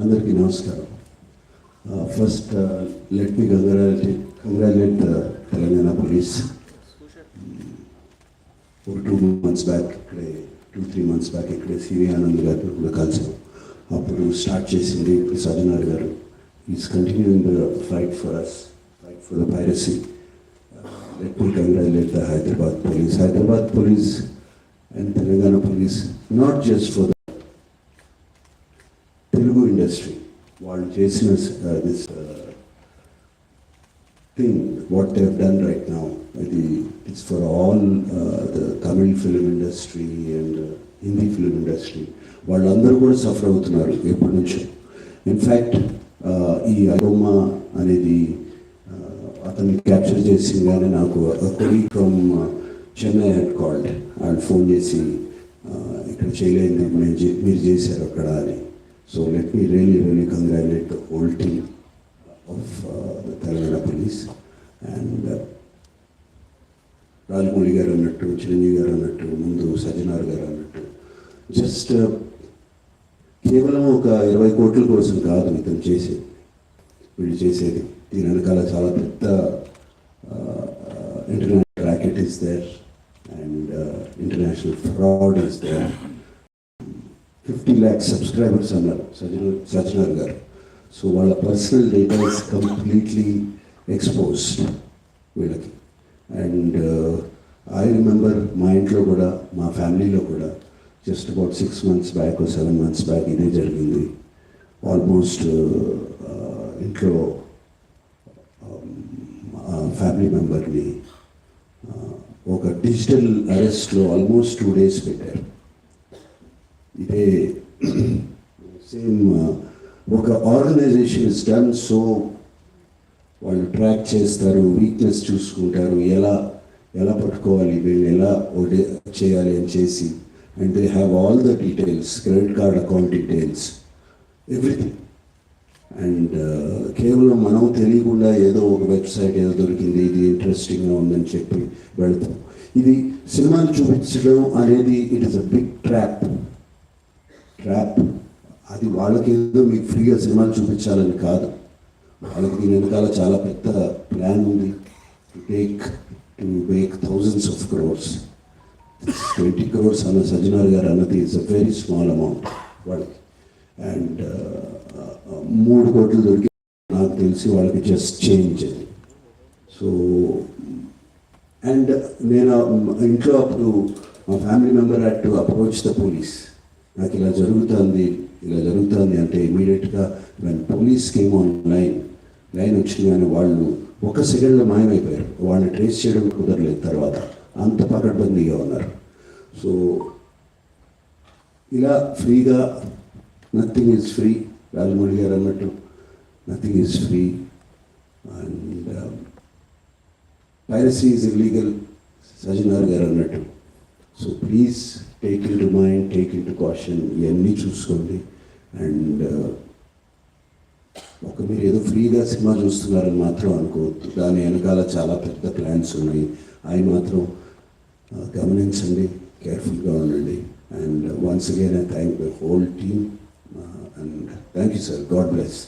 అందరికీ నమస్కారం. First let me congratulate Telangana police. ఒక 2 months బ్యాక్ ఇక్కడే 2-3 months బ్యాక్ ఇక్కడే సివి ఆనంద్ గారు కూడా కలిసాం. అప్పుడు స్టార్ట్ చేసింది ఇప్పుడు సజ్జనార్ గారు. Is continuing the fight for us, fight for the piracy. Let me congratulate the Hyderabad police and Telangana police, not just for the Telugu industry. While chasing us this thing, what they have done right now, it's for all the Tamil film industry and Hindi film industry. వాళ్ళందరూ కూడా suffer అవుతున్నారు ఎప్పటి నుంచో. In fact ఈ aroma అనేది అతన్ని capture చేసిందని నాకు colleague from Chennai head called. వాళ్ళు ఫోన్ చేసి ఇక్కడ చేయలేదు మీరు చేశారు అక్కడ అని. So let me really congratulate the whole team of the Telangana police. And Rajamouli గారు అన్నట్టు, చిరంజీవి గారు అన్నట్టు, ముందు సజ్జనార్ గారు అన్నట్టు, జస్ట్ కేవలం ఒక 20 కోట్ల కోసం కాదు ఇతను చేసేది, వీళ్ళు చేసేది. దీని వెనకాల చాలా పెద్ద international racket is there and international fraud is there. 50 lakh subscribers అన్నారు సజ్జనార్ గారు. సో వాళ్ళ personal data is completely exposed వీళ్ళకి. అండ్ ఐ రిమెంబర్ మా ఇంట్లో కూడా, మా ఫ్యామిలీలో కూడా just about 6 months back 7 months back ఇదే జరిగింది. ఆల్మోస్ట్ ఇంట్లో ఫ్యామిలీ మెంబర్ని ఒక డిజిటల్ అరెస్ట్లో ఆల్మోస్ట్ 2 days పెట్టారు. ఇదే సేమ్ ఒక ఆర్గనైజేషన్ ఇస్ డన్. సో వాళ్ళు ట్రాక్ చేస్తారు, వీక్నెస్ చూసుకుంటారు, ఎలా పట్టుకోవాలి, వీళ్ళు ఎలా చేయాలి అని చేసి. And they have all the details, credit card account details, everything. And కేవలం మనం తెలియకుండా ఏదో ఒక వెబ్సైట్ ఏదో దొరికింది, ఇది ఇంట్రెస్టింగ్గా ఉందని చెప్పి వెళ్తాం. ఇది సినిమాలు చూపించడం అనేది it is a big trap. అది వాళ్ళకి ఏదో మీకు ఫ్రీగా సినిమాలు చూపించాలని కాదు, వాళ్ళకి దీని వెనకాల చాలా పెద్ద ప్లాన్ ఉంది. To make thousands of crores. 20 crores అన్న సజ్జనార్ గారు అన్నది it's a very small amount వాళ్ళకి. అండ్ 3 కోట్లు దొరికి నాకు తెలిసి వాళ్ళకి జస్ట్ చేంజ్ అది. సో అండ్ నేను ఇంట్లో అప్పుడు మా family member had to approach the police. నాకు ఇలా జరుగుతుంది అంటే ఇమీడియట్గా when police came on line వచ్చింది. కానీ వాళ్ళు 1 సెకండ్లో మాయమైపోయారు. వాళ్ళని ట్రేస్ చేయడం కుదరలేదు తర్వాత, అంత పకడ్బందీగా ఉన్నారు. సో ఇలా ఫ్రీగా, నథింగ్ ఈజ్ ఫ్రీ, రాజమౌళి గారు అన్నట్టు nothing is free. And piracy is illegal, Sajjanar గారు అన్నట్టు. So please take in to mind, take in to caution, ఇవన్నీ చూసుకోండి. అండ్ మీరు ఏదో ఫ్రీగా సినిమా చూస్తున్నారని మాత్రం అనుకోవద్దు, దాని వెనకాల చాలా పెద్ద ప్లాన్స్ ఉన్నాయి. అవి మాత్రం గమనించండి, కేర్ఫుల్గా ఉండండి. And once again I thank the whole team and thank you sir. God bless.